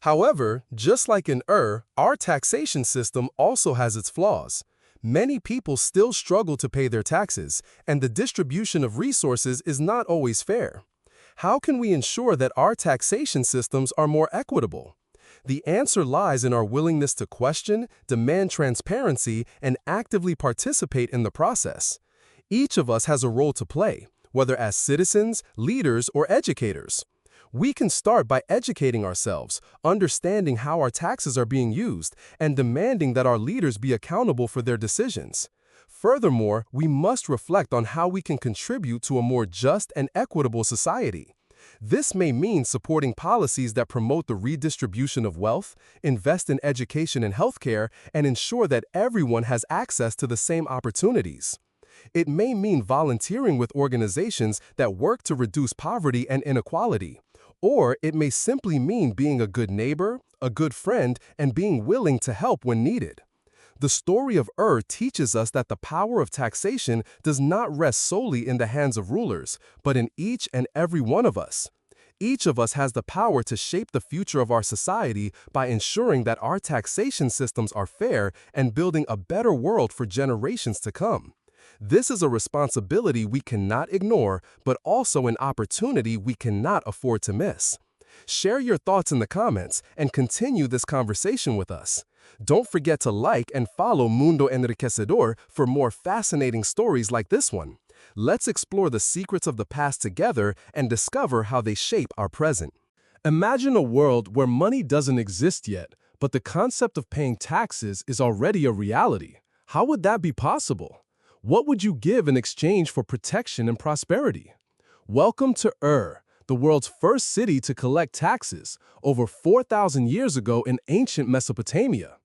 However, just like in our taxation system also has its flaws. Many people still struggle to pay their taxes, and the distribution of resources is not always fair. How can we ensure that our taxation systems are more equitable? The answer lies in our willingness to question, demand transparency, and actively participate in the process. Each of us has a role to play, whether as citizens, leaders, or educators. We can start by educating ourselves, understanding how our taxes are being used, and demanding that our leaders be accountable for their decisions. Furthermore, we must reflect on how we can contribute to a more just and equitable society. This may mean supporting policies that promote the redistribution of wealth, invest in education and healthcare, and ensure that everyone has access to the same opportunities. It may mean volunteering with organizations that work to reduce poverty and inequality. Or it may simply mean being a good neighbor, a good friend, and being willing to help when needed. The story of teaches us that the power of taxation does not rest solely in the hands of rulers, but in each and every one of us. Each of us has the power to shape the future of our society by ensuring that our taxation systems are fair and building a better world for generations to come. This is a responsibility we cannot ignore, but also an opportunity we cannot afford to miss. Share your thoughts in the comments and continue this conversation with us. Don't forget to like and follow Mundo Enriquecedor for more fascinating stories like this one. Let's explore the secrets of the past together and discover how they shape our present. Imagine a world where money doesn't exist yet, but the concept of paying taxes is already a reality. How would that be possible? What would you give in exchange for protection and prosperity? Welcome to the world's first city to collect taxes, over 4,000 years ago in ancient Mesopotamia.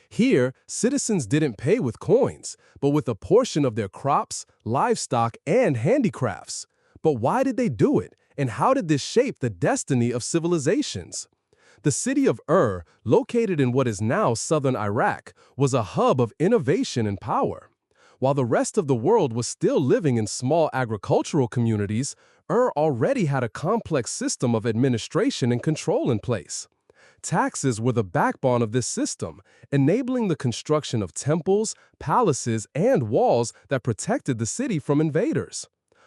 Here, citizens didn't pay with coins, but with a portion of their crops, livestock, and handicrafts. But why did they do it, and how did this shape the destiny of civilizations? The city of located in what is now southern Iraq, was a hub of innovation and power. While the rest of the world was still living in small agricultural communities, already had a complex system of administration and control in place. Taxes were the backbone of this system, enabling the construction of temples, palaces, and walls that protected the city from invaders.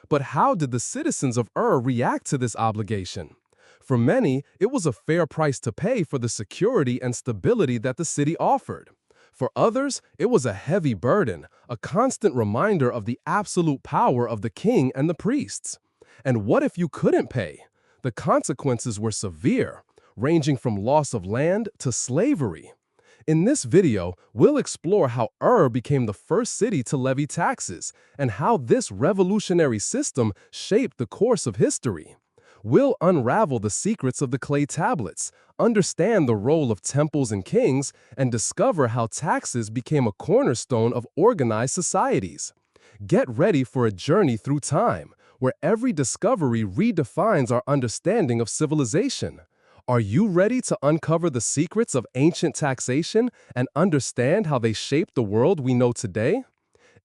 But how did the citizens of react to this obligation? For many, it was a fair price to pay for the security and stability that the city offered. For others, it was a heavy burden, a constant reminder of the absolute power of the king and the priests. And what if you couldn't pay? The consequences were severe, ranging from loss of land to slavery. In this video, we'll explore how became the first city to levy taxes and how this revolutionary system shaped the course of history. We'll unravel the secrets of the clay tablets, understand the role of temples and kings, and discover how taxes became a cornerstone of organized societies. Get ready for a journey through time, where every discovery redefines our understanding of civilization. Are you ready to uncover the secrets of ancient taxation and understand how they shaped the world we know today?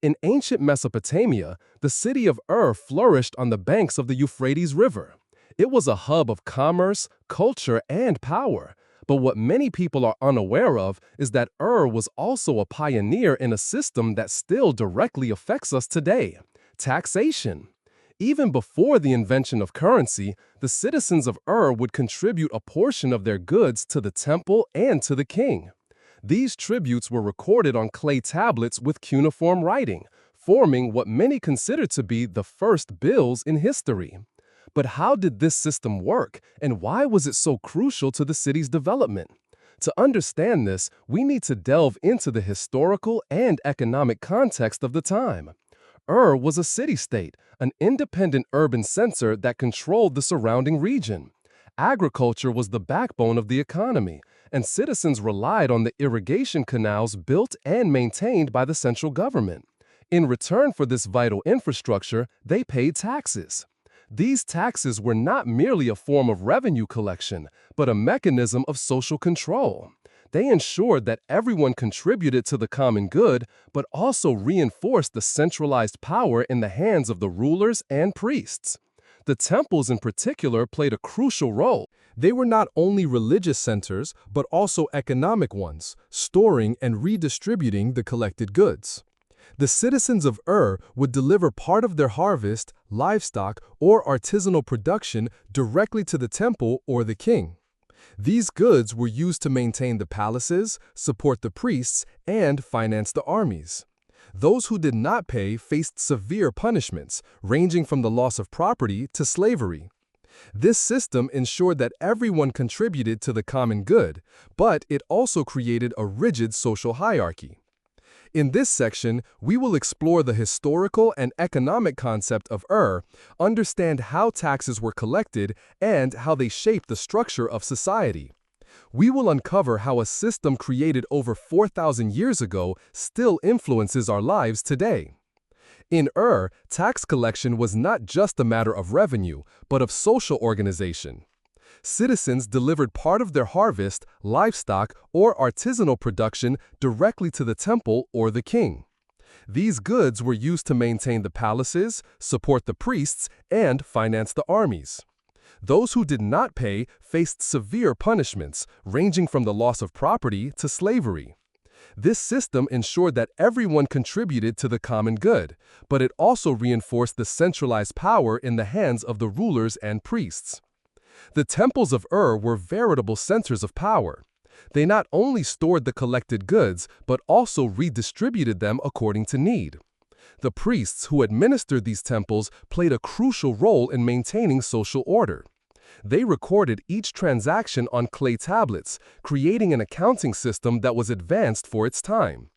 In ancient Mesopotamia, the city of flourished on the banks of the Euphrates River. It was a hub of commerce, culture, and power. But what many people are unaware of is that was also a pioneer in a system that still directly affects us today: taxation. Even before the invention of currency, the citizens of would contribute a portion of their goods to the temple and to the king. These tributes were recorded on clay tablets with cuneiform writing, forming what many consider to be the first bills in history. But how did this system work, and why was it so crucial to the city's development? To understand this, we need to delve into the historical and economic context of the time. Was a city-state, an independent urban center that controlled the surrounding region. Agriculture was the backbone of the economy, and citizens relied on the irrigation canals built and maintained by the central government. In return for this vital infrastructure, they paid taxes. These taxes were not merely a form of revenue collection, but a mechanism of social control. They ensured that everyone contributed to the common good, but also reinforced the centralized power in the hands of the rulers and priests. The temples in particular played a crucial role. They were not only religious centers, but also economic ones, storing and redistributing the collected goods. The citizens of would deliver part of their harvest, livestock, or artisanal production directly to the temple or the king. These goods were used to maintain the palaces, support the priests, and finance the armies. Those who did not pay faced severe punishments, ranging from the loss of property to slavery. This system ensured that everyone contributed to the common good, but it also created a rigid social hierarchy. In this section, we will explore the historical and economic concept of understand how taxes were collected, and how they shaped the structure of society. We will uncover how a system created over 4,000 years ago still influences our lives today. In tax collection was not just a matter of revenue, but of social organization. Citizens delivered part of their harvest, livestock, or artisanal production directly to the temple or the king. These goods were used to maintain the palaces, support the priests, and finance the armies. Those who did not pay faced severe punishments, ranging from the loss of property to slavery. This system ensured that everyone contributed to the common good, but it also reinforced the centralized power in the hands of the rulers and priests. The temples of were veritable centers of power. They not only stored the collected goods, but also redistributed them according to need. The priests who administered these temples played a crucial role in maintaining social order. They recorded each transaction on clay tablets, creating an accounting system that was advanced for its time.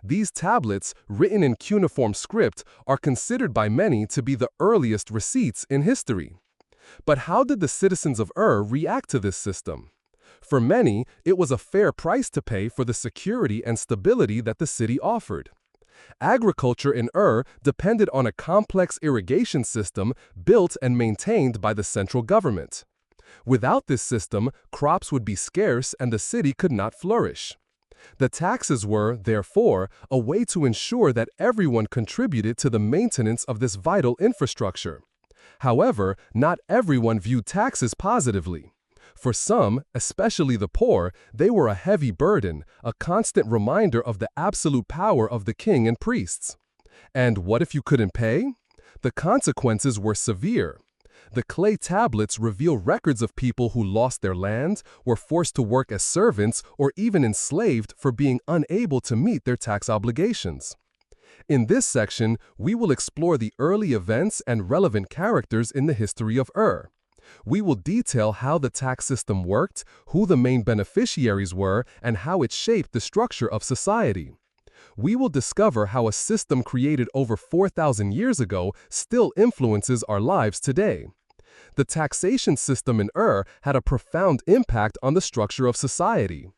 These tablets, written in cuneiform script, are considered by many to be the earliest receipts in history. But how did the citizens of react to this system? For many, it was a fair price to pay for the security and stability that the city offered. Agriculture in depended on a complex irrigation system built and maintained by the central government. Without this system, crops would be scarce and the city could not flourish. The taxes were, therefore, a way to ensure that everyone contributed to the maintenance of this vital infrastructure. However, not everyone viewed taxes positively. For some, especially the poor, they were a heavy burden, a constant reminder of the absolute power of the king and priests. And what if you couldn't pay? The consequences were severe. The clay tablets reveal records of people who lost their land, were forced to work as servants, or even enslaved for being unable to meet their tax obligations. In this section, we will explore the early events and relevant characters in the history of We will detail how the tax system worked, who the main beneficiaries were, and how it shaped the structure of society. We will discover how a system created over 4,000 years ago still influences our lives today. The taxation system in had a profound impact on the structure of society.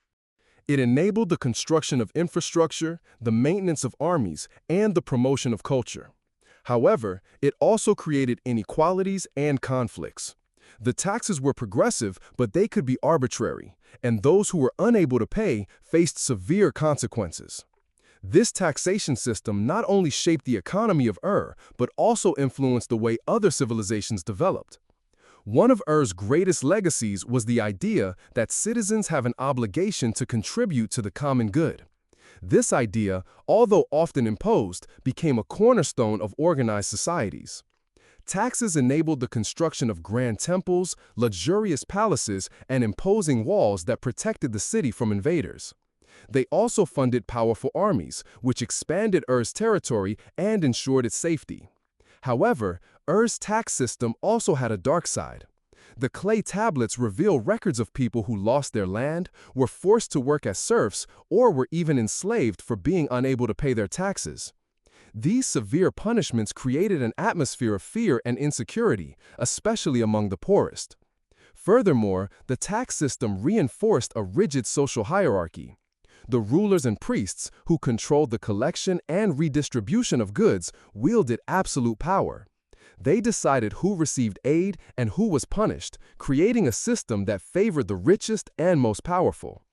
It enabled the construction of infrastructure, the maintenance of armies, and the promotion of culture. However, it also created inequalities and conflicts. The taxes were progressive, but they could be arbitrary, and those who were unable to pay faced severe consequences. This taxation system not only shaped the economy of but also influenced the way other civilizations developed. One of greatest legacies was the idea that citizens have an obligation to contribute to the common good. This idea, although often imposed, became a cornerstone of organized societies. Taxes enabled the construction of grand temples, luxurious palaces, and imposing walls that protected the city from invaders. They also funded powerful armies, which expanded territory and ensured its safety. However, tax system also had a dark side. The clay tablets reveal records of people who lost their land, were forced to work as serfs, or were even enslaved for being unable to pay their taxes. These severe punishments created an atmosphere of fear and insecurity, especially among the poorest. Furthermore, the tax system reinforced a rigid social hierarchy. The rulers and priests, who controlled the collection and redistribution of goods, wielded absolute power. They decided who received aid and who was punished, creating a system that favored the richest and most powerful.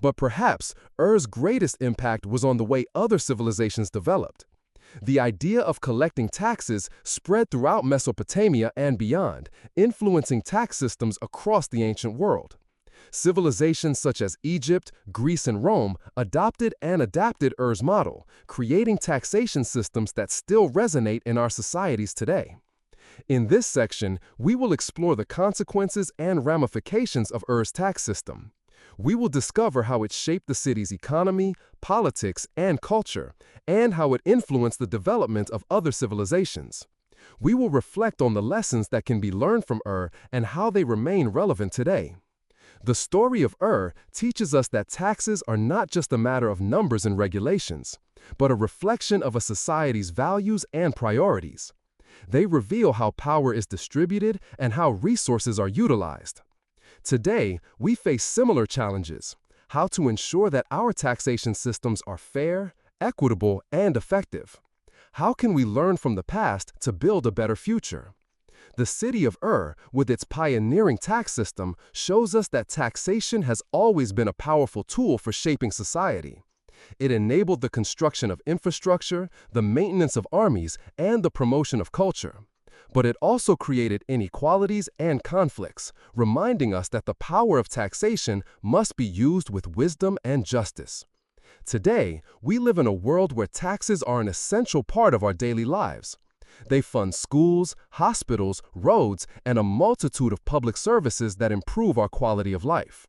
But perhaps greatest impact was on the way other civilizations developed. The idea of collecting taxes spread throughout Mesopotamia and beyond, influencing tax systems across the ancient world. Civilizations such as Egypt, Greece, and Rome adopted and adapted Ur's model, creating taxation systems that still resonate in our societies today. In this section, we will explore the consequences and ramifications of Ur's tax system. We will discover how it shaped the city's economy, politics, and culture, and how it influenced the development of other civilizations. We will reflect on the lessons that can be learned from and how they remain relevant today. The story of teaches us that taxes are not just a matter of numbers and regulations, but a reflection of a society's values and priorities. They reveal how power is distributed and how resources are utilized. Today, we face similar challenges: how to ensure that our taxation systems are fair, equitable, and effective. How can we learn from the past to build a better future? The city of with its pioneering tax system, shows us that taxation has always been a powerful tool for shaping society. It enabled the construction of infrastructure, the maintenance of armies, and the promotion of culture. But it also created inequalities and conflicts, reminding us that the power of taxation must be used with wisdom and justice. Today, we live in a world where taxes are an essential part of our daily lives. They fund schools, hospitals, roads, and a multitude of public services that improve our quality of life.